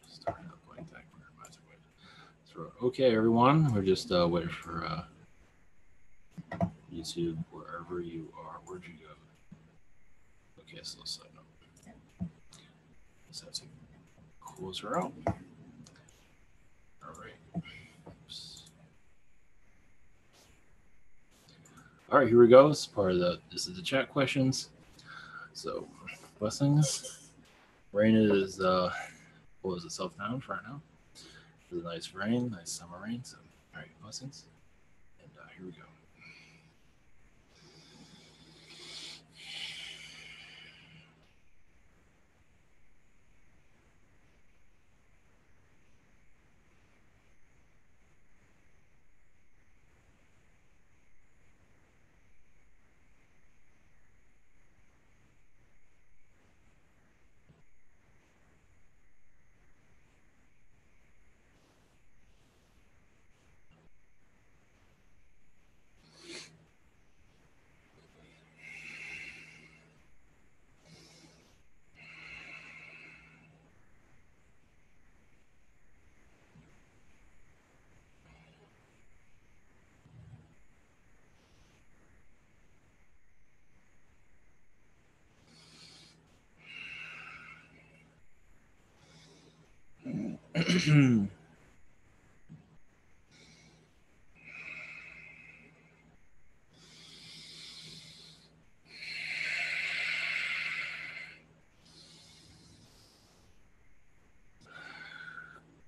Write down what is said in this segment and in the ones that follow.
Starting up like that. So, okay, everyone, we're just waiting for YouTube, wherever you are. Where'd you go? Okay, so let's sign up. Let's have to close her out. All right. Oops. All right, here we go. This is part of this is the chat questions. So, blessings. Rain is what was it, self-noun for right now? It's a nice rain, nice summer rain. So, all right, blessings. And here we go.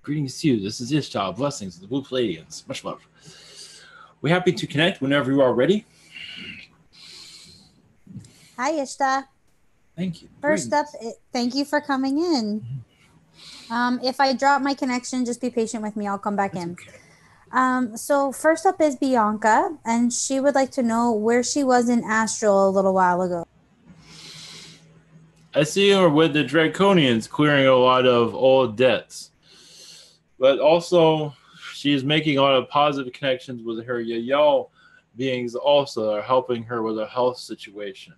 Greetings to you. This is Ishta. Blessings of the Blue Pleiadians. Much love. We're happy to connect whenever you are ready. Hi, Ishta. Thank you. First up, thank you for coming in. If I drop my connection, just be patient with me. I'll come back in. Okay. So first up is Bianca, and she would like to know where she was in Astral a little while ago. I see her with the Draconians clearing a lot of old debts. But also, she's making a lot of positive connections with her Yayo beings also are helping her with a health situation.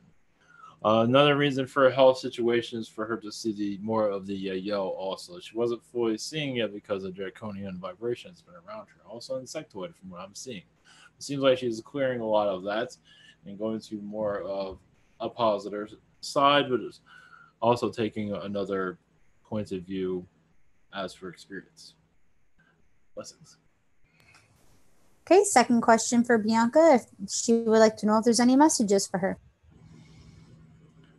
Another reason for a health situation is for her to see more of the Yayo also. She wasn't fully seeing it because of Draconian vibration that's been around her. Also insectoid from what I'm seeing. It seems like she's clearing a lot of that and going to more of a positive side, but is also taking another point of view as for experience. Blessings. Okay, second question for Bianca. If she would like to know if there's any messages for her.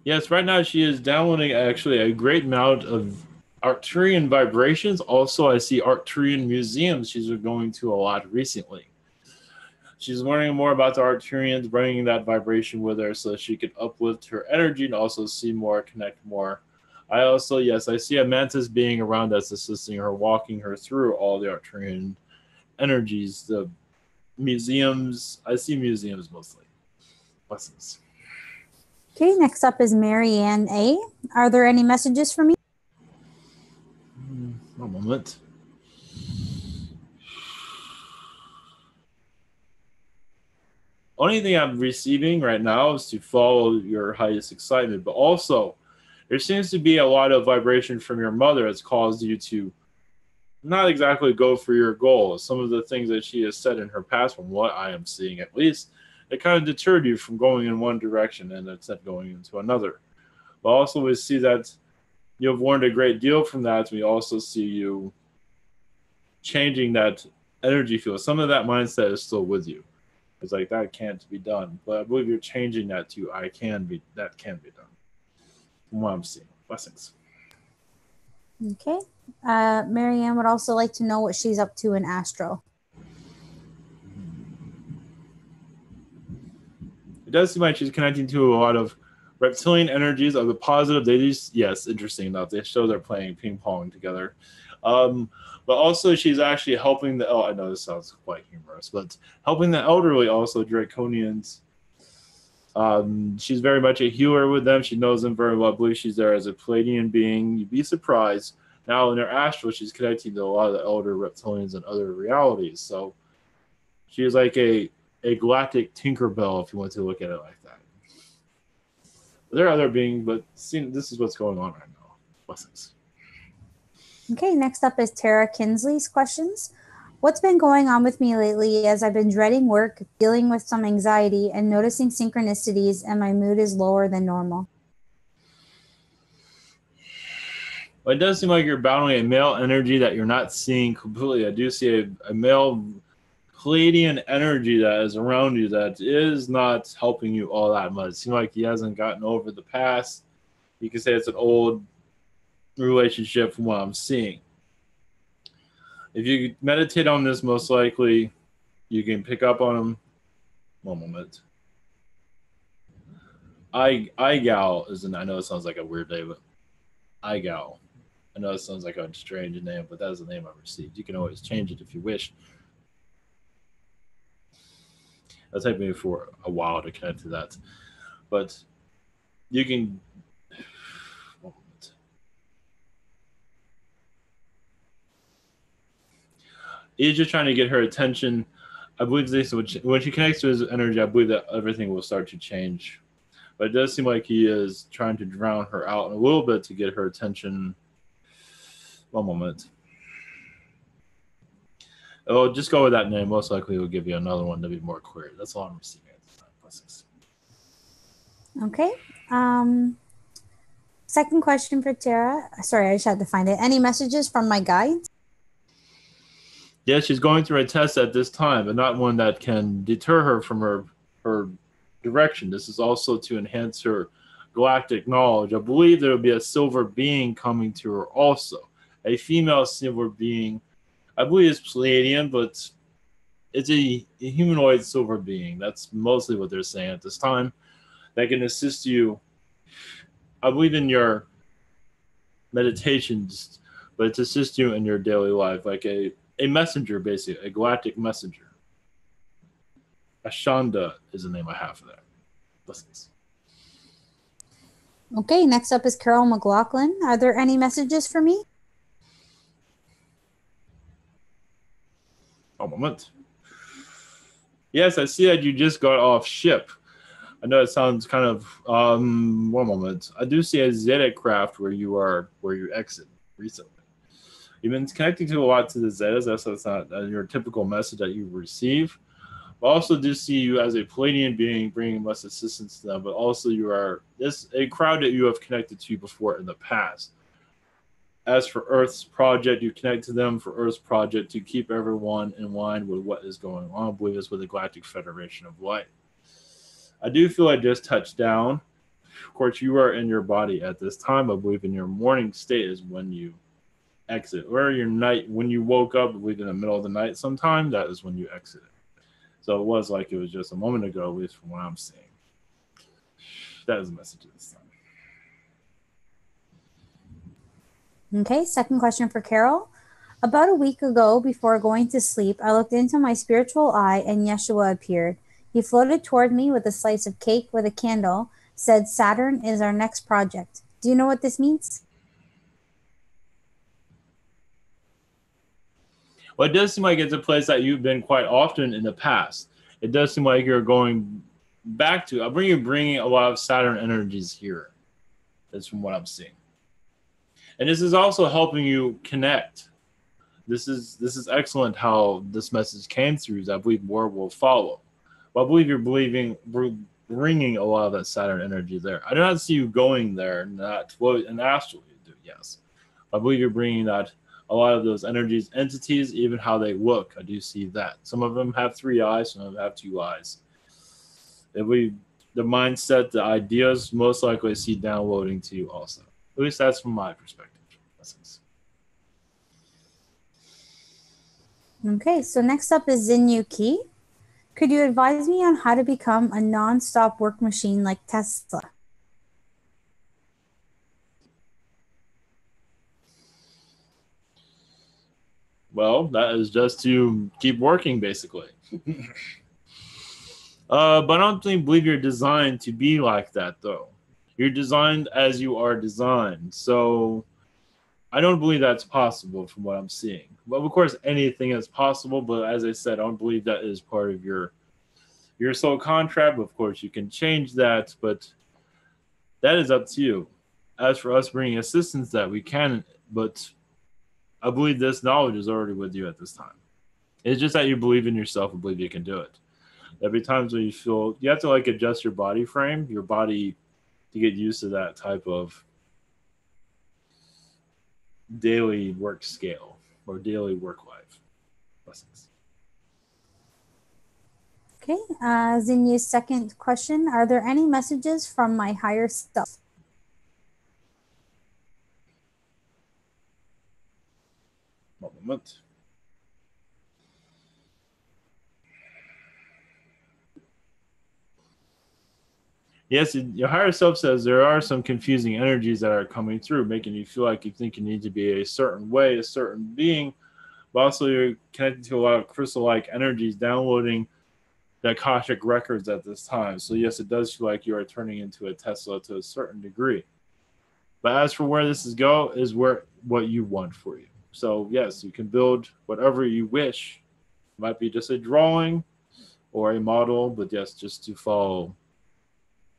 Yes, right now she is downloading actually a great amount of Arcturian vibrations. Also, I see Arcturian museums she's been going to a lot recently. She's learning more about the Arcturians, bringing that vibration with her so she could uplift her energy and also see more, connect more. I also, yes, I see a mantis being around that's assisting her, walking her through all the Arcturian energies, the museums. I see museums mostly. Blessings. Okay, next up is Marianne A. Are there any messages for me? One moment. Only thing I'm receiving right now is to follow your highest excitement, but also there seems to be a lot of vibration from your mother that's caused you to not exactly go for your goals. Some of the things that she has said in her past, from what I am seeing at least, it kind of deterred you from going in one direction and instead going into another. But also we see that you have learned a great deal from that. We also see you changing that energy field. Some of that mindset is still with you. It's like that can't be done. But I believe you're changing that to that can be done. From what I'm seeing. Blessings. Okay. Marianne would also like to know what she's up to in Astro. It does seem like she's connecting to a lot of reptilian energies of the positive. They just, yes, interesting enough. They show they're playing ping pong together. But also she's actually helping I know this sounds quite humorous, but helping the elderly also, Draconians. She's very much a healer with them. She knows them very well. I believe she's there as a Pleiadian being. You'd be surprised. Now in her astral, she's connecting to a lot of the elder reptilians and other realities. So she is like a galactic Tinkerbell, if you want to look at it like that. But there are other beings, but this is what's going on right now. Blessings. Okay, next up is Tara Kinsley's questions. What's been going on with me lately as I've been dreading work, dealing with some anxiety, and noticing synchronicities, and my mood is lower than normal? Well, it does seem like you're battling a male energy that you're not seeing completely. I do see a male Pleiadian energy that is around you that is not helping you all that much. It seems like he hasn't gotten over the past. You can say it's an old relationship from what I'm seeing. If you meditate on this, most likely you can pick up on him. One moment. Igal is I know it sounds like a weird name, but Igal. I know it sounds like a strange name, but that is the name I received. You can always change it if you wish. It'll take me for a while to connect to that. But you can... One moment. He's just trying to get her attention. I believe this, when she connects to his energy, I believe that everything will start to change. But it does seem like he is trying to drown her out a little bit to get her attention. One moment. Oh, just go with that name. Most likely we'll give you another one to be more clear. That's all I'm receiving at this time. Blessings. Okay. Second question for Tara. Sorry, I just had to find it. Any messages from my guides? Yes, she's going through a test at this time, but not one that can deter her from her direction. This is also to enhance her galactic knowledge. I believe there will be a silver being coming to her also. A female silver being. I believe it's Pleiadian, but it's a humanoid silver being. That's mostly what they're saying at this time. That can assist you, I believe, in your meditations, but to assist you in your daily life, like a messenger, basically, a galactic messenger. Ashanda is the name I have for that. Blessings. Okay, next up is Carol McLaughlin. Are there any messages for me? A moment. Yes, I see that you just got off ship. I know it sounds kind of one moment. I do see a Zeta craft where you exit recently. You've been connecting to a lot to the Zetas. That's not your typical message that you receive. But also do see you as a Pleiadian being bringing much assistance to them. But also you are a crowd that you have connected to before in the past. As for Earth's project, you connect to them for Earth's project to keep everyone in line with what is going on. I believe it's with the Galactic Federation of Light. I do feel I just touched down. Of course, you are in your body at this time. I believe in your morning state is when you exit. Or your night, when you woke up, I believe in the middle of the night sometime, that is when you exited. So it was like it was just a moment ago, at least from what I'm seeing. That is the message of this time. Okay, second question for Carol. About a week ago, before going to sleep, I looked into my spiritual eye and Yeshua appeared. He floated toward me with a slice of cake with a candle, said Saturn is our next project. Do you know what this means? Well, it does seem like it's a place that you've been quite often in the past. It does seem like you're going back to. I'm bringing a lot of Saturn energies here. That's from what I'm seeing. And this is also helping you connect. This is excellent how this message came through. I believe more will follow. Well, I believe you're bringing a lot of that Saturn energy there. I do not see you going there. Not well, in astral you do, yes. I believe you're bringing that a lot of those energies, entities, even how they look. I do see that. Some of them have 3 eyes, some of them have 2 eyes. The mindset, the ideas, most likely I see downloading to you also. At least that's from my perspective. Okay, so next up is Zinyu Ki. Could you advise me on how to become a non-stop work machine like Tesla? Well, that is just to keep working, basically. But I don't believe you're designed to be like that, though. You're designed as you are designed. So I don't believe that's possible from what I'm seeing. Well, of course, anything is possible, but as I said, I don't believe that is part of your soul contract. Of course, you can change that, but that is up to you. as for us bringing assistance, that we can, but I believe this knowledge is already with you at this time. It's just that you believe in yourself and believe you can do it. There'll be times when you feel you have to like adjust your body frame, your body, to get used to that type of daily work scale or daily work life. Blessings. Okay, Zinya's second question. Are there any messages from my higher self? One moment. Yes, your higher self says there are some confusing energies that are coming through, making you feel like you think you need to be a certain way, a certain being, but also you're connected to a lot of crystal-like energies downloading the Akashic records at this time. So yes, it does feel like you are turning into a Tesla to a certain degree. But as for where this is go, is where what you want for you. So yes, you can build whatever you wish. It might be just a drawing or a model, but yes, just to follow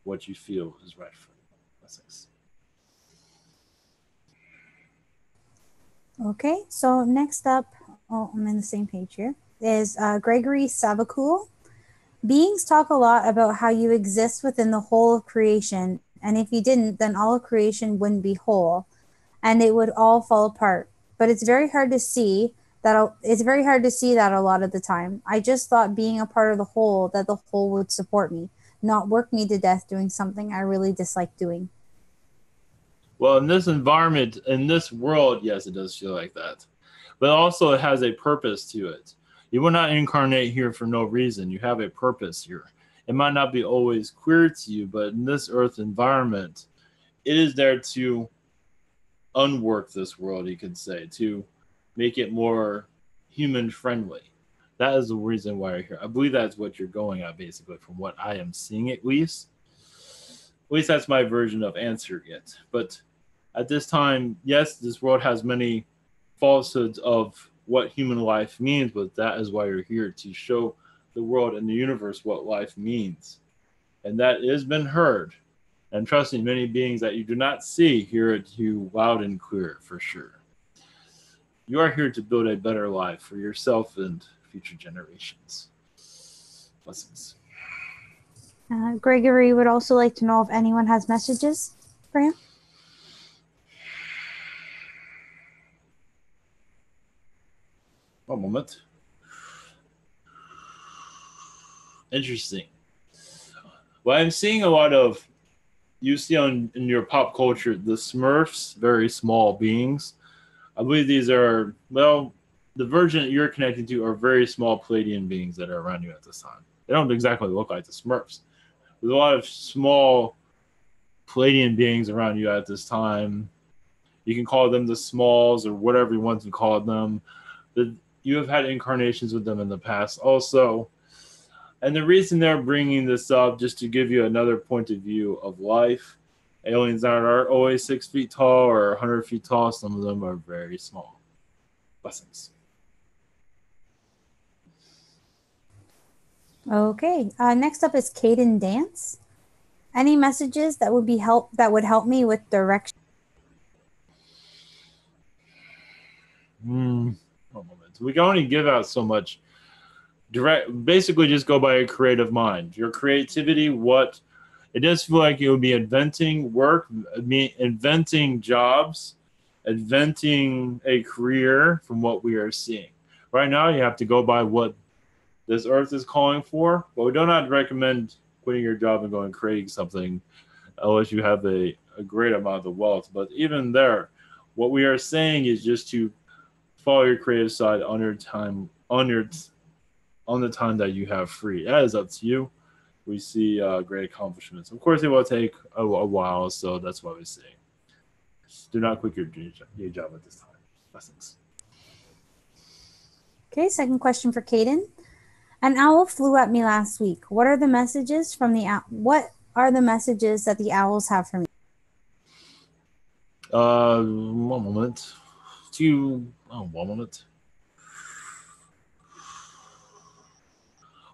what you feel is right for you. Blessings. Okay, so next up, oh, I'm in the same page here, is Gregory Savakul. Beings talk a lot about how you exist within the whole of creation, and if you didn't, then all of creation wouldn't be whole, and it would all fall apart. But it's very hard to see that. It's very hard to see that a lot of the time. I just thought being a part of the whole, that the whole would support me, not work me to death doing something I really dislike doing. Well, in this environment, in this world, yes, it does feel like that. But also, it has a purpose to it. You will not incarnate here for no reason. You have a purpose here. It might not be always clear to you, but in this earth environment, it is there to unwork this world, you could say, to make it more human friendly. That is the reason why you're here. I believe that's what you're going at, basically, from what I am seeing at least. At least that's my version of answering it. But at this time, yes, this world has many falsehoods of what human life means, but that is why you're here, to show the world and the universe what life means. And that has been heard. And trust me, many beings that you do not see hear it you loud and clear for sure. You are here to build a better life for yourself and future generations. Blessings. Gregory would also like to know if anyone has messages for him. One moment. Interesting. Well, I'm seeing a lot of, you see in your pop culture, the Smurfs, very small beings. I believe these are, well, the version that you're connected to are very small Pleiadian beings that are around you at this time. They don't exactly look like the Smurfs. There's a lot of small Pleiadian beings around you at this time. You can call them the Smalls or whatever you want to call them. You have had incarnations with them in the past also. And the reason they're bringing this up, just to give you another point of view of life, aliens that are always 6 feet tall or 100 feet tall, some of them are very small. Blessings. Okay. Next up is Caden Dance. Any messages that would help me with direction? One moment. We can only give out so much. Basically, just go by a creative mind. Your creativity, what it does feel like it would be inventing work, inventing jobs, inventing a career from what we are seeing. Right now, you have to go by what this earth is calling for, but we do not recommend quitting your job and going creating something unless you have a great amount of wealth. But even there, what we are saying is just to follow your creative side on your time, on the time that you have free. That is up to you. We see great accomplishments. Of course, it will take a while, so that's why we say do not quit your job at this time. Blessings. Okay, second question for Caden. An owl flew at me last week. What are the messages from the What are the messages that the owls have for me? One moment. One moment.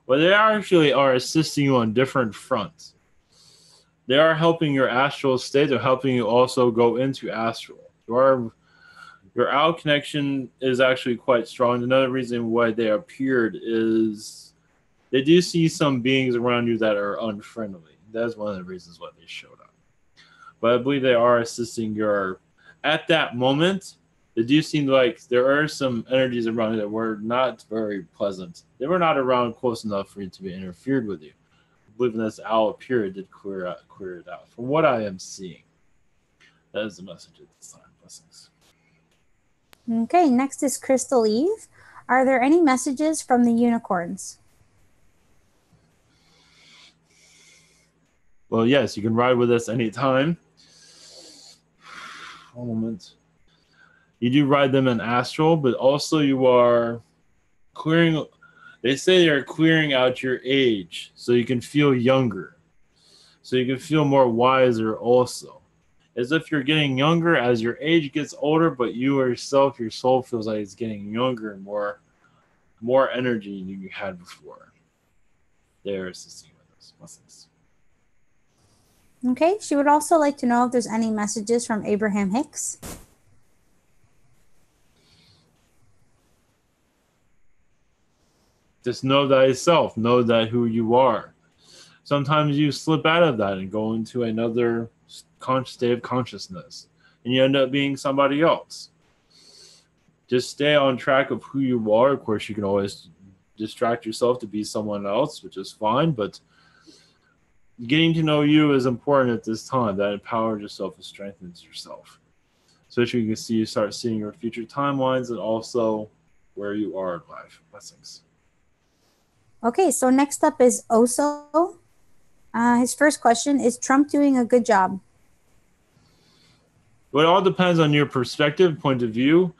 Well, they actually are assisting you on different fronts. they are helping your astral state. They're helping you also go into astral. Your out connection is actually quite strong. Another reason why they appeared is they do see some beings around you that are unfriendly. That's one of the reasons why they showed up. But I believe they are assisting your, at that moment, they do seem like there are some energies around you that were not very pleasant. They were not around close enough for you to be interfered with you. I believe this owl period did clear it out. From what I am seeing, that is the message at this time. Blessings. Okay, next is Crystal Eve. Are there any messages from the unicorns? Well, yes, you can ride with us anytime. One moment. You do ride them in astral, but also you are clearing. They say you're clearing out your age so you can feel younger, so you can feel more wiser also. As if you're getting younger as your age gets older, but you yourself, your soul feels like it's getting younger and more energy than you had before. They're assisting with us. Blessings. Okay, she would also like to know if there's any messages from Abraham Hicks. Just know thyself, know that who you are. Sometimes you slip out of that and go into another state of consciousness, and you end up being somebody else. Just stay on track of who you are. Of course, you can always distract yourself to be someone else, which is fine, but getting to know you is important at this time. That empowers yourself and strengthens yourself. So that you can see, you start seeing your future timelines and also where you are in life. Blessings. Okay, so next up is Oso. His first question is Trump doing a good job? Well, it all depends on your perspective, point of view.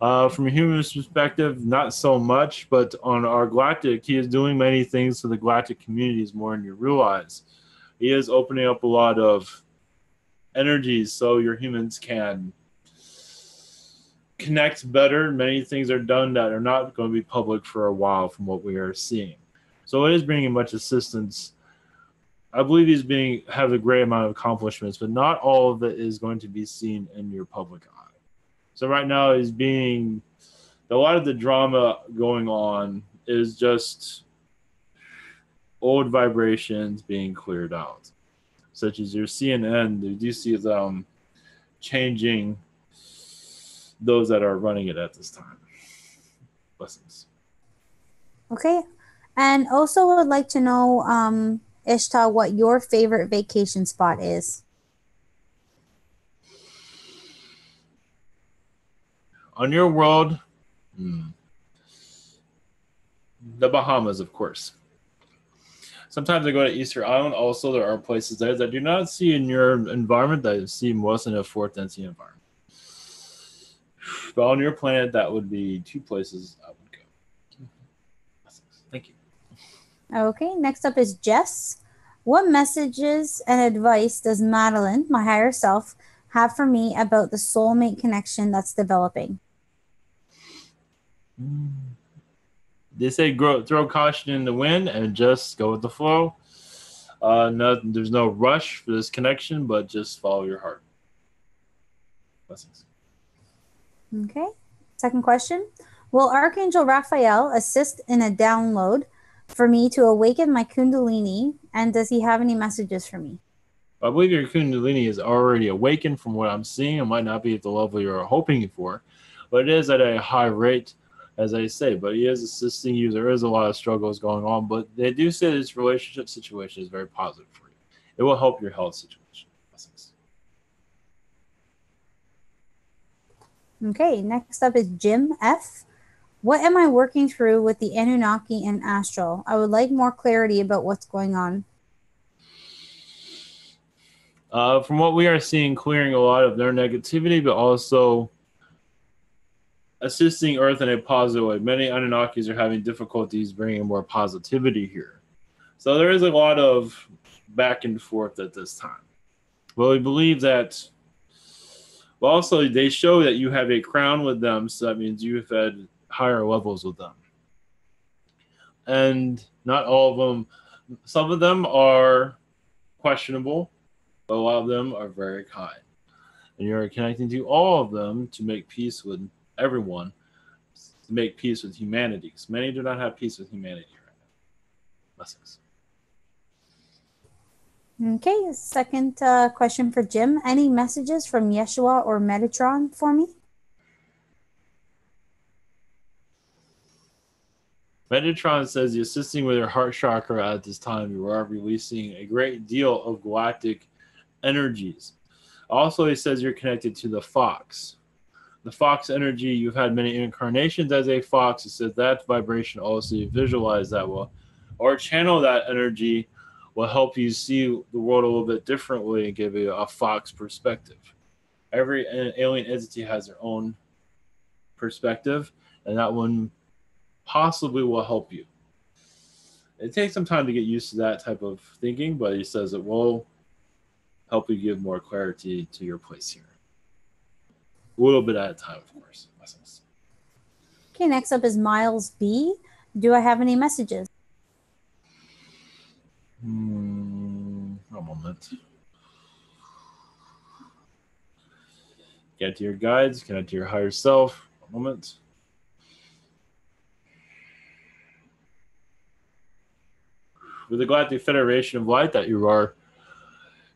From a human perspective, not so much, but on our galactic, he is doing many things for the galactic communities more than you realize. He is opening up a lot of energies so your humans can connect better. Many things are done that are not going to be public for a while from what we are seeing. So it is bringing much assistance. I believe he's have a great amount of accomplishments, but not all of it is going to be seen in your public eye. So right now he's a lot of the drama going on is just old vibrations being cleared out, such as your CNN. They do see them changing those that are running it at this time. Blessings. Okay, and also would like to know, Ishta, what your favorite vacation spot is. On your world, the Bahamas, of course. Sometimes I go to Easter Island. Also, there are places there that I do not see in your environment that I see most in a fourth density environment. But on your planet, that would be two places I would go. Thank you. Okay, next up is Jess. What messages and advice does Madeline, my higher self, have for me about the soulmate connection that's developing? They say throw caution in the wind and just go with the flow. There's no rush for this connection, but just follow your heart. Blessings. Okay. Second question. Will Archangel Raphael assist in a download for me to awaken my Kundalini? And does he have any messages for me? I believe your Kundalini is already awakened from what I'm seeing. It might not be at the level you're hoping for, but it is at a high rate, as I say. But he is assisting you. There is a lot of struggles going on, but they do say this relationship situation is very positive for you. It will help your health situation. Blessings. Okay, next up is Jim F. What am I working through with the Anunnaki and Astral? I would like more clarity about what's going on. From what we are seeing, clearing a lot of their negativity, but also assisting Earth in a positive way. Many Anunnakis are having difficulties bringing more positivity here. So there is a lot of back and forth at this time. Well, we believe that. Well, also, they show that you have a crown with them, so that means you've had higher levels with them. And not all of them, some of them are questionable, but a lot of them are very kind. And you're connecting to all of them to make peace with everyone, to make peace with humanity. Because many do not have peace with humanity right now. Blessings. Okay, second question for Jim. Any messages from Yeshua or Metatron for me? Metatron says you're assisting with your heart chakra at this time. You are releasing a great deal of galactic energies. Also, he says you're connected to the fox. The fox energy, you've had many incarnations as a fox. It says that vibration also, you visualize that well, or channel that energy will help you see the world a little bit differently and give you a fox perspective. Every alien entity has their own perspective, and that one possibly will help you. It takes some time to get used to that type of thinking, but he says it will help you give more clarity to your place here. A little bit at a time, of course. Blessings. Okay, next up is Miles B. Do I have any messages? A moment. Get to your guides, connect to your higher self. A moment. With the Galactic Federation of Light that you are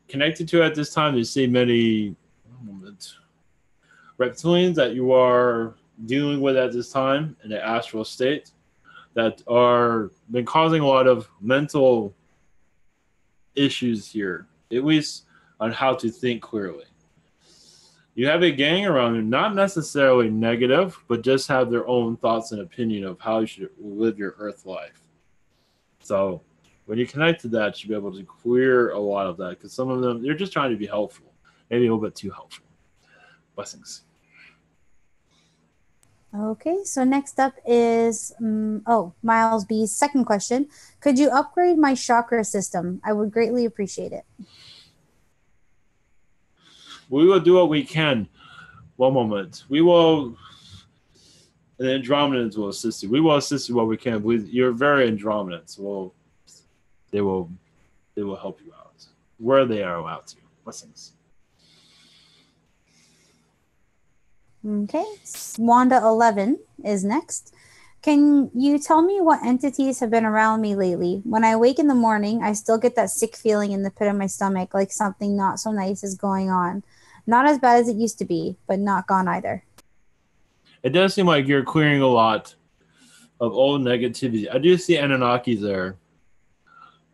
connected to at this time, you see many reptilians that you are dealing with at this time in the astral state that are been causing a lot of mental issues here, at least on how to think clearly. You have a gang around you, not necessarily negative, but just have their own thoughts and opinion of how you should live your earth life. So when you connect to that, you'll be able to clear a lot of that, because some of them, they're just trying to be helpful, maybe a little bit too helpful. Blessings. Okay, so next up is, Miles B's second question. Could you upgrade my chakra system? I would greatly appreciate it. We will do what we can. One moment. We will, the Andromedans will assist you. We will assist you what we can. You're very Andromedan, so they will help you out where they are allowed to. Blessings. Okay, Wanda 11 is next. Can you tell me what entities have been around me lately? When I wake in the morning, I still get that sick feeling in the pit of my stomach, like something not so nice is going on. Not as bad as it used to be, but not gone either. It does seem like you're clearing a lot of old negativity. I do see Anunnaki there.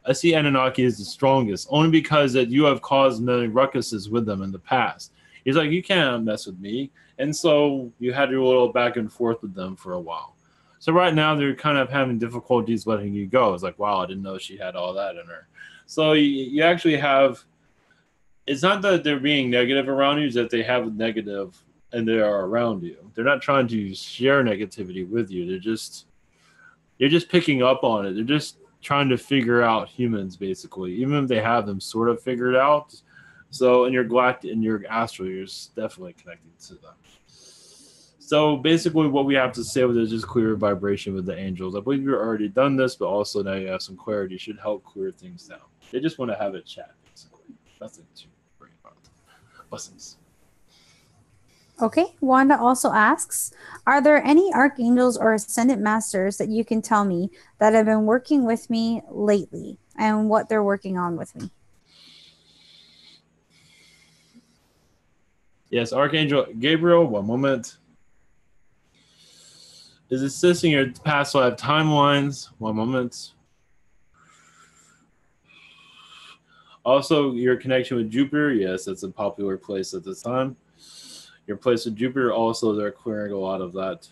I see Anunnaki as the strongest, only because that you have caused many ruckuses with them in the past. He's like, you can't mess with me. And so you had your little back and forth with them for a while. So right now they're kind of having difficulties letting you go. It's like, wow, I didn't know she had all that in her. So you actually have, it's not that they're being negative around you, it's that they have negative and they are around you. They're not trying to share negativity with you. They're just picking up on it. They're just trying to figure out humans, basically, even if they have them sort of figured out. So in your galactic, in your astral, you're definitely connected to them. So basically what we have to say with it is just clear vibration with the angels. I believe you've already done this, but also now you have some clarity. It should help clear things down. They just want to have a chat, basically. Nothing to worry about. Blessings. Okay, Wanda also asks, are there any archangels or ascendant masters that you can tell me that have been working with me lately and what they're working on with me? Yes, Archangel Gabriel, one moment. Is assisting your past life timelines. One moment. Also, your connection with Jupiter. Yes, that's a popular place at this time. Your place with Jupiter, also, they're clearing a lot of that.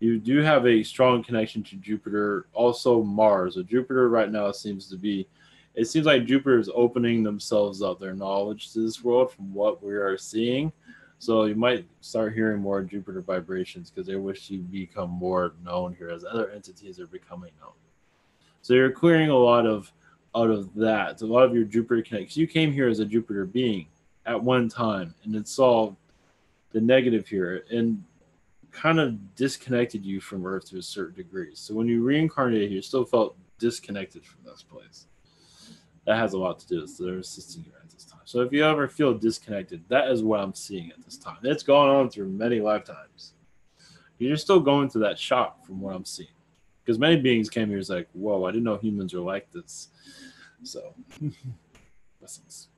You do have a strong connection to Jupiter. Also, Mars. So Jupiter right now seems like Jupiter is opening themselves up, their knowledge to this world from what we are seeing. So you might start hearing more Jupiter vibrations because they wish to become more known here as other entities are becoming known. So you're clearing a lot of out of that. So a lot of your Jupiter connections. You came here as a Jupiter being at one time, and it solved the negative here and kind of disconnected you from Earth to a certain degree. So when you reincarnated, you still felt disconnected from this place. That has a lot to do with they're assisting you at this time. So if you ever feel disconnected, that is what I'm seeing at this time. It's gone on through many lifetimes. You're still going through that shock from what I'm seeing. Because many beings came here, it's like, whoa, I didn't know humans are like this. So, blessings.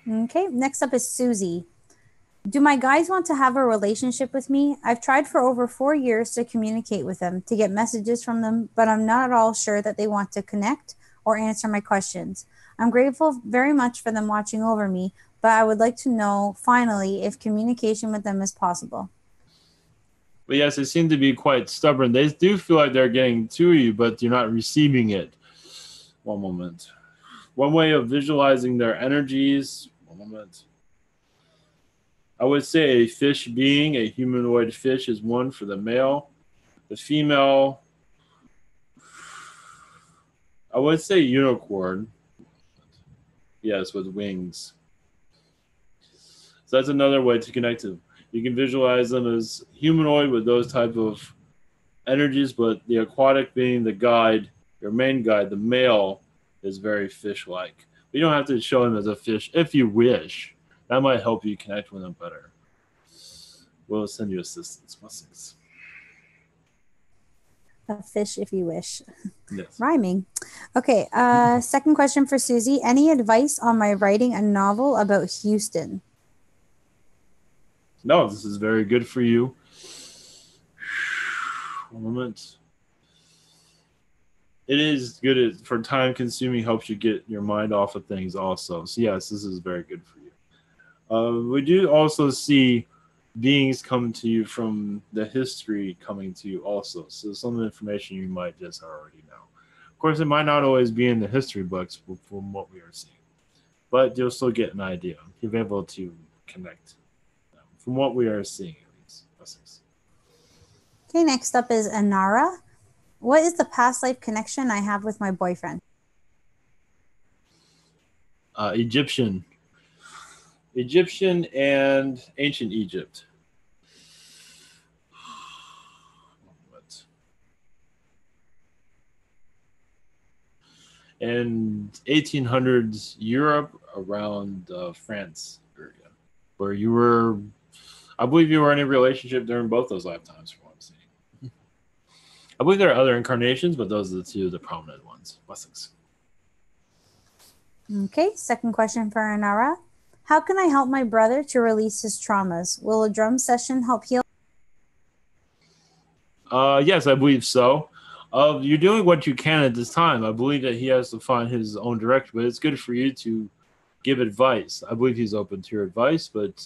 Okay, next up is Susie. Do my guides want to have a relationship with me? I've tried for over 4 years to communicate with them, to get messages from them, but I'm not at all sure that they want to connect or answer my questions. I'm grateful very much for them watching over me, but I would like to know, finally, if communication with them is possible. But yes, they seem to be quite stubborn. They do feel like they're getting to you, but you're not receiving it. One moment. One way of visualizing their energies. One moment. I would say a fish being, a humanoid fish, is one for the male. The female, I would say unicorn. Yes, with wings. So that's another way to connect to them. You can visualize them as humanoid with those type of energies, but the aquatic being the guide, your main guide, the male, is very fish-like. You don't have to show him as a fish if you wish. That might help you connect with them better. We'll send you assistance. Blessings. A fish if you wish. Yes. Rhyming. Okay, second question for Susie. Any advice on my writing a novel about Houston? No, this is very good for you. One moment. It is good for time consuming, helps you get your mind off of things also. So yes, this is very good for you. We do also see beings come to you from the history coming to you also. So some of the information you might just already know. Of course, it might not always be in the history books from what we are seeing. But you'll still get an idea. You'll be able to connect from what we are seeing at least. Blessings. Okay, next up is Anara. What is the past life connection I have with my boyfriend? Egyptian and ancient Egypt. And 1800s Europe around France area, where you were, I believe you were in a relationship during both those lifetimes from what I'm seeing. I believe there are other incarnations, but those are the two of the prominent ones. Blessings. Okay, second question for Anara. How can I help my brother to release his traumas? Will a drum session help heal? Yes, I believe so. You're doing what you can at this time. I believe that he has to find his own direction, but it's good for you to give advice. I believe he's open to your advice, but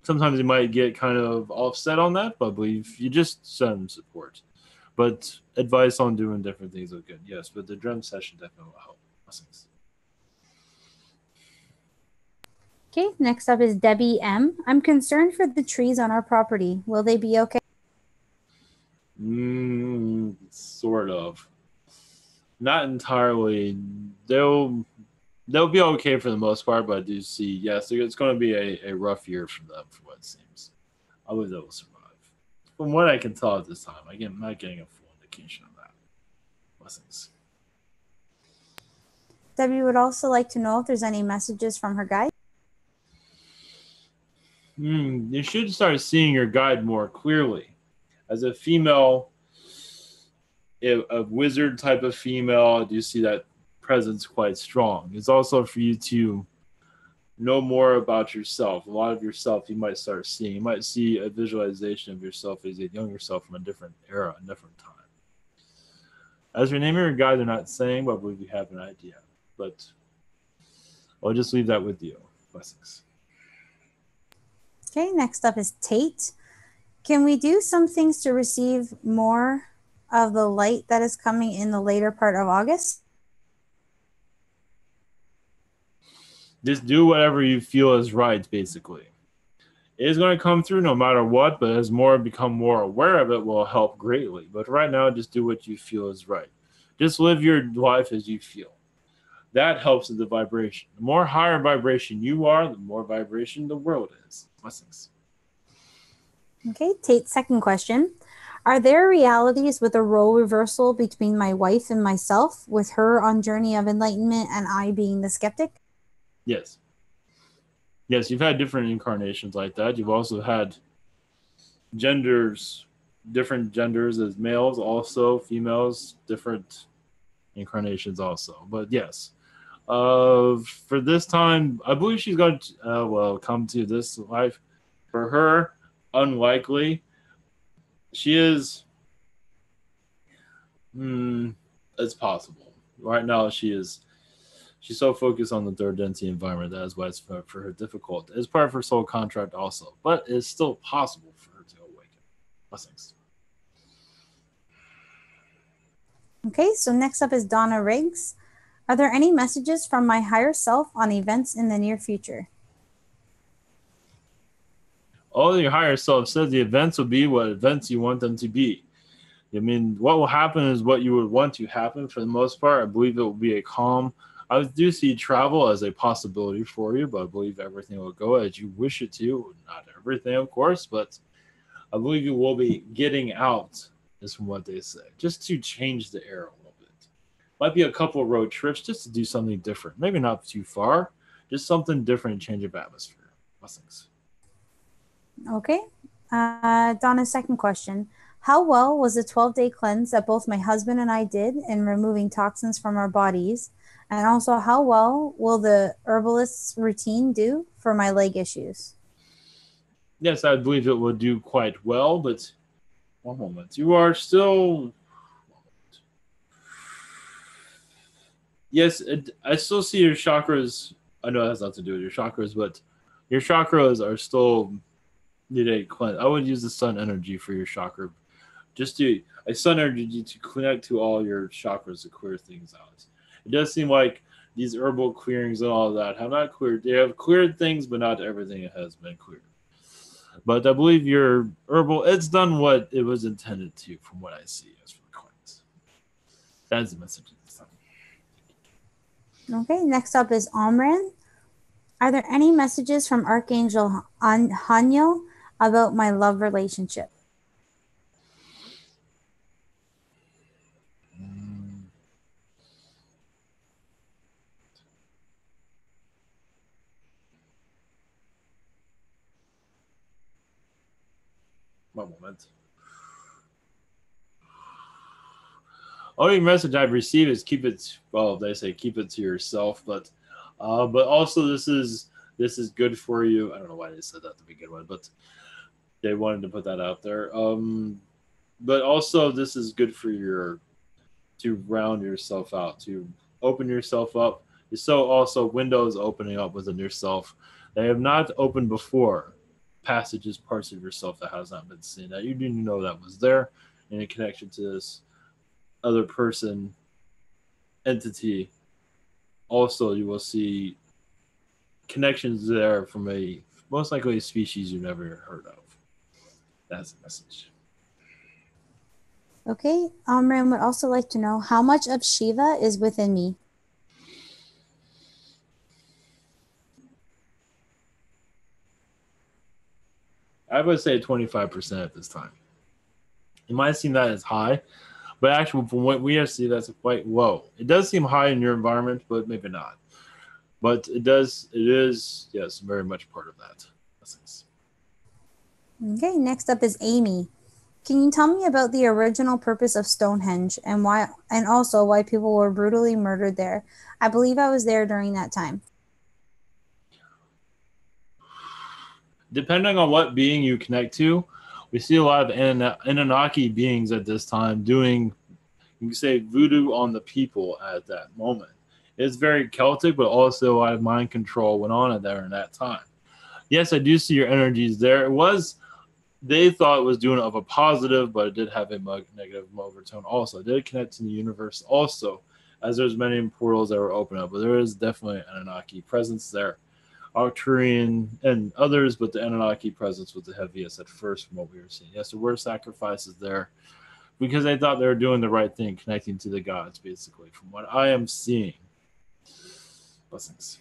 sometimes he might get kind of offset on that, but I believe you just send him support. But advice on doing different things is good, yes, but the drum session definitely will help. Blessings. Okay, next up is Debbie M. I'm concerned for the trees on our property. Will they be okay? Sort of. Not entirely. They'll be okay for the most part, but I do see, yes, it's going to be a rough year for them, for what it seems. I believe they will survive. From what I can tell at this time, I'm not getting a full indication of that. Blessings. Debbie would also like to know if there's any messages from her guide. You should start seeing your guide more clearly. As a female, a wizard type of female, I do see that presence quite strong. It's also for you to know more about yourself. A lot of yourself you might start seeing. You might see a visualization of yourself as a younger self from a different era, a different time. As your name of your guide, they're not saying, but I believe you have an idea. But I'll just leave that with you. Blessings. Okay, next up is Tate. Can we do some things to receive more of the light that is coming in the later part of August? Just do whatever you feel is right, basically. It is going to come through no matter what, but as more become more aware of it will help greatly. But right now, just do what you feel is right. Just live your life as you feel. That helps with the vibration. The more higher vibration you are, the more vibration the world is. Blessings. Okay, Tate's second question. Are there realities with a role reversal between my wife and myself, with her on journey of enlightenment and I being the skeptic? Yes. Yes, you've had different incarnations like that. You've also had genders, different genders as males, also females, different incarnations also. But yes, for this time, I believe she's going to come to this life. For her, unlikely. She is. It's possible. Right now, she is. She's so focused on the third density environment that is why it's for her difficult. It's part of her soul contract also, but it's still possible for her to awaken. Blessings. Okay, so next up is Donna Riggs. Are there any messages from my higher self on events in the near future? All your higher self says the events will be what events you want them to be. I mean, what will happen is what you would want to happen for the most part. I believe it will be a calm. I do see travel as a possibility for you, but I believe everything will go as you wish it to. Not everything, of course, but I believe you will be getting out, is from what they say, just to change the air a little bit. Might be a couple road trips just to do something different. Maybe not too far, just something different, change of atmosphere. Blessings. Okay. Donna's second question. How well was the 12-day cleanse that both my husband and I did in removing toxins from our bodies? And also, how well will the herbalist's routine do for my leg issues? Yes, I believe it will do quite well, but one moment. You are still. Yes, I still see your chakras. I know it has nothing to do with your chakras, but your chakras are still need a cleanse. I would use the sun energy for your chakra. Just to a sun energy to connect to all your chakras to clear things out. It does seem like these herbal clearings and all of that have not cleared. They have cleared things, but not everything has been cleared. But I believe your herbal, it's done what it was intended to, from what I see as for the coins. That's the message of this time. Okay, next up is Omran. Are there any messages from Archangel Haniel about my love relationship? One moment. Only message I've received is keep it. Well, they say keep it to yourself, but also this is good for you. I don't know why they said that to begin with, but they wanted to put that out there. But also this is good for your to round yourself out, to open yourself up. So also windows opening up within yourself. They have not opened before. Passages, parts of yourself that has not been seen that you didn't know that was there in a connection to this other person entity. Also, you will see connections there from a most likely a species you've never heard of. That's the message. Okay, Amram would also like to know how much of Shiva is within me. I would say 25% at this time. You might seem that as high, but actually, from what we see, that's quite low. It does seem high in your environment, but maybe not. But it is, yes, very much part of that. Blessings. Okay, next up is Amy. Can you tell me about the original purpose of Stonehenge and why, and also why people were brutally murdered there? I believe I was there during that time. Depending on what being you connect to, we see a lot of Anunnaki beings at this time doing, you can say, voodoo on the people at that moment. It's very Celtic, but also a lot of mind control went on at there in that time. Yes, I do see your energies there. It was, they thought it was doing it of a positive, but it did have a negative overtone also. It did connect to the universe also, as there's many portals that were open up, but there is definitely an Anunnaki presence there. Arcturian and others, but the Anunnaki presence was the heaviest at first from what we were seeing. Yes, there were sacrifices there because they thought they were doing the right thing, connecting to the gods, basically, from what I am seeing. Blessings.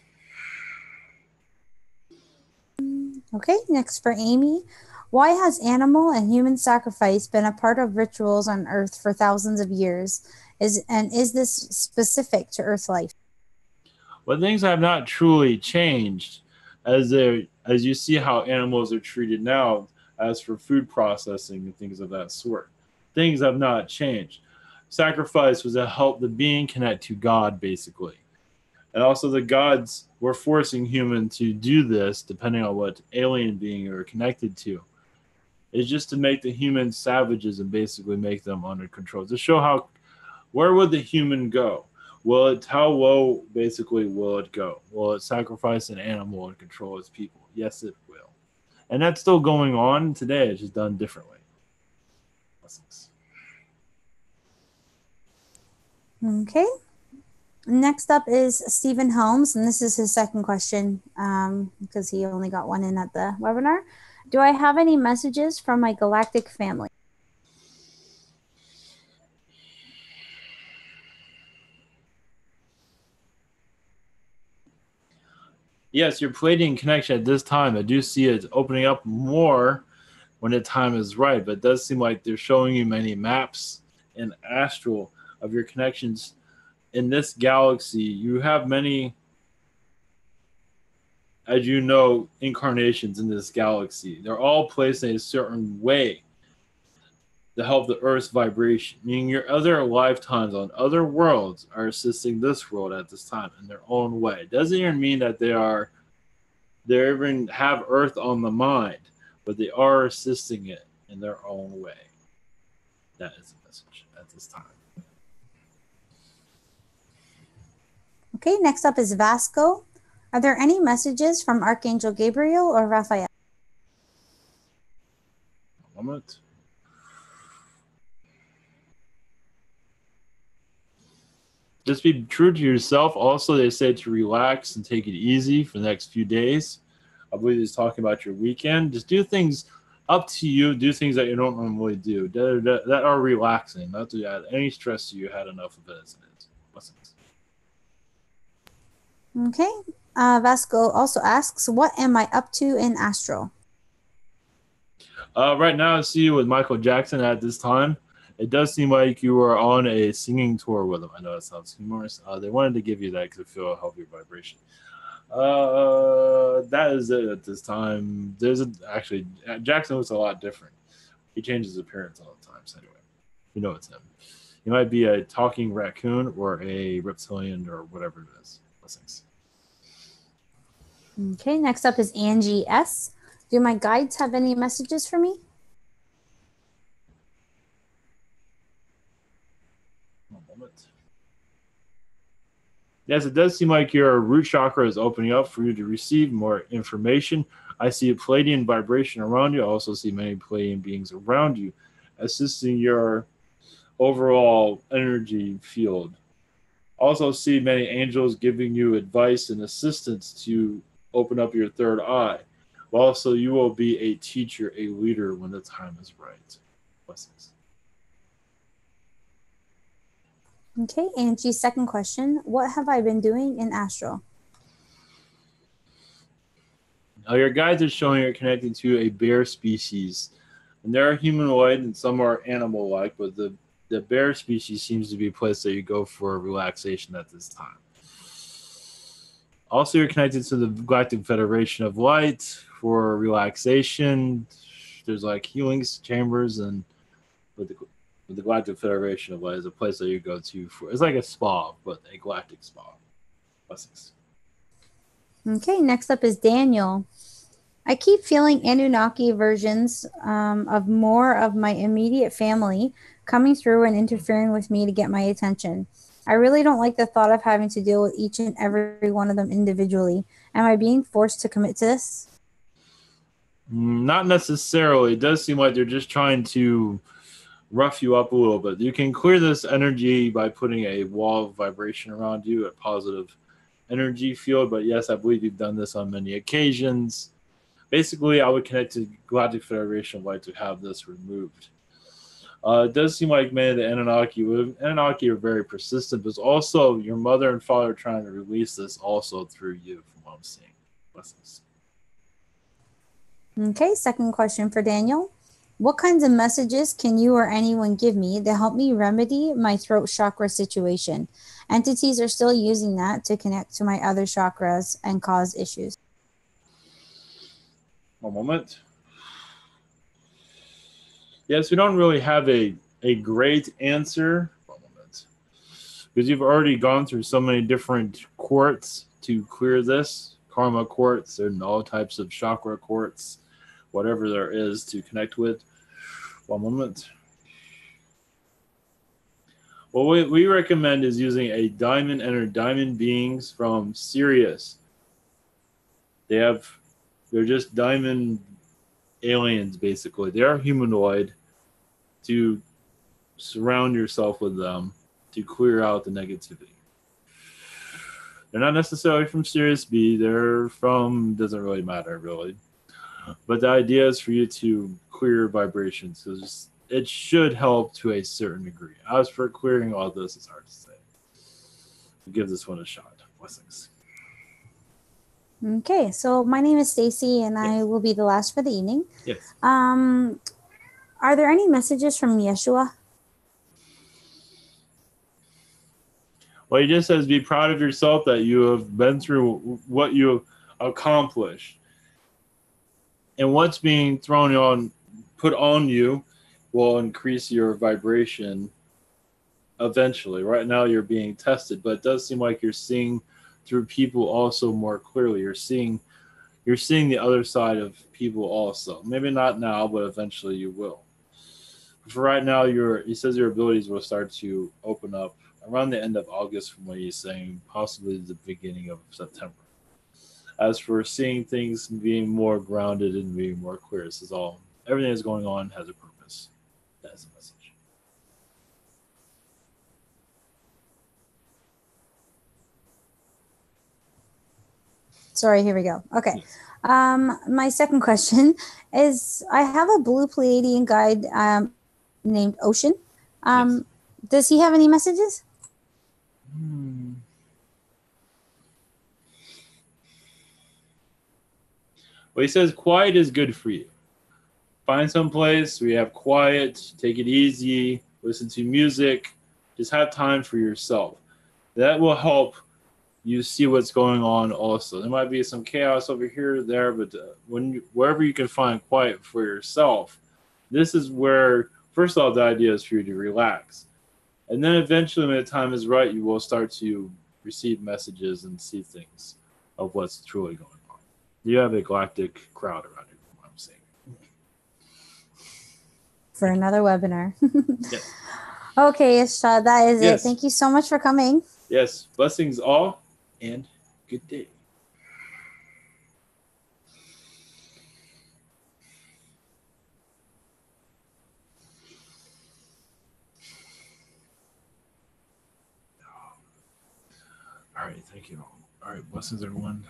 Okay, next for Amy. Why has animal and human sacrifice been a part of rituals on Earth for thousands of years? Is this specific to Earth life? But things have not truly changed as you see how animals are treated now as for food processing and things of that sort. Things have not changed. Sacrifice was to help the being connect to God, basically. And also the gods were forcing human to do this, depending on what alien being you are connected to. It's just to make the humans savages and basically make them under control. To show how where would the human go? Will it how low basically will it go? Will it sacrifice an animal and control its people? Yes, it will. And that's still going on today. It's just done differently. Okay. Next up is Stephen Holmes, and this is his second question because he only got one in at the webinar. Do I have any messages from my galactic family? Yes, your Pleiadian connection at this time, I do see it opening up more when the time is right, but it does seem like they're showing you many maps in astral of your connections in this galaxy. You have many, as you know, incarnations in this galaxy. They're all placed in a certain way to help the Earth's vibration, meaning your other lifetimes on other worlds are assisting this world at this time in their own way. Doesn't even mean that they even have Earth on the mind, but they are assisting it in their own way. That is a message at this time. Okay, next up is Vasco. Are there any messages from Archangel Gabriel or Raphael? A moment. Just be true to yourself. Also, they say to relax and take it easy for the next few days. I believe he's talking about your weekend. Just do things up to you. Do things that you don't normally do that are relaxing, not to add any stress to you. Had enough of it as it is. Blessings. Okay. Vasco also asks, what am I up to in astral? Right now, I see you with Michael Jackson at this time. It does seem like you are on a singing tour with him. I know it sounds humorous. They wanted to give you that because it feel a healthier vibration. That is it at this time. Actually, Jackson looks a lot different. He changes appearance all the time. So anyway, you know it's him. He might be a talking raccoon or a reptilian or whatever it is. Blessings. Okay, next up is Angie S. Do my guides have any messages for me? One moment. Yes, it does seem like your root chakra is opening up for you to receive more information. I see a Pleiadian vibration around you. I also see many Pleiadian beings around you, assisting your overall energy field. Also see many angels giving you advice and assistance to open up your third eye. Also, you will be a teacher, a leader when the time is right. Blessings. Okay, Angie's second question. What have I been doing in astral? Now, your guides are showing you're connecting to a bear species. And there are humanoid and some are animal-like, but the bear species seems to be a place that you go for relaxation at this time. Also, you're connected to the Galactic Federation of Light for relaxation. There's like healing chambers, and with the Galactic Federation of Light is a place that you go to for. It's like a spa, but a galactic spa. Blessings. Okay, next up is Daniel. I keep feeling Anunnaki versions of more of my immediate family coming through and interfering with me to get my attention. I really don't like the thought of having to deal with each and every one of them individually. Am I being forced to commit to this? Not necessarily. It does seem like they're just trying to rough you up a little bit. You can clear this energy by putting a wall of vibration around you, a positive energy field. But yes, I believe you've done this on many occasions. Basically, I would connect to Galactic Federation of Light to have this removed. It does seem like many of the Anunnaki are very persistent, but it's also your mother and father trying to release this also through you, from what I'm seeing. Blessings. Okay, second question for Daniel. What kinds of messages can you or anyone give me to help me remedy my throat chakra situation? Entities are still using that to connect to my other chakras and cause issues. One moment. Yes, we don't really have a great answer. One moment. Because you've already gone through so many different courts to clear this. Karma courts and all types of chakra courts, whatever there is to connect with. One moment. What we recommend is using a diamond and diamond beings from Sirius. They're just diamond aliens basically. They are humanoid to surround yourself with them to clear out the negativity. They're not necessarily from Sirius B. They're from doesn't really matter really. But the idea is for you to clear vibrations because it should help to a certain degree. As for clearing all this, it's hard to say. We'll give this one a shot. Blessings. Okay, so my name is Stacy, and I Yes. will be the last for the evening. Yes. Are there any messages from Yeshua? Well, he just says be proud of yourself that you have been through what you accomplished. And what's being put on you will increase your vibration eventually. Right now you're being tested, but it does seem like you're seeing through people also more clearly. You're seeing the other side of people also. Maybe not now, but eventually you will. For right now, he says your abilities will start to open up around the end of August, from what he's saying, possibly the beginning of September. As for seeing things being more grounded and being more clear, this is all. Everything that's going on has a purpose. That's the message. Sorry, here we go. Okay. My second question is I have a blue Pleiadian guide named Ocean. Yes. Does he have any messages? Well, he says quiet is good for you. Find some place where you have quiet, take it easy, listen to music, just have time for yourself. That will help you see what's going on also. There might be some chaos over here or there, but wherever you can find quiet for yourself, this is where, first of all, the idea is for you to relax. And then eventually, when the time is right, you will start to receive messages and see things of what's truly going on. You have a galactic crowd around you, what I'm saying. For another webinar. Yes. Okay, Ishta, that is Yes. it. Thank you so much for coming. Yes. Blessings all, and good day. All right. Thank you. All right. Blessings, everyone.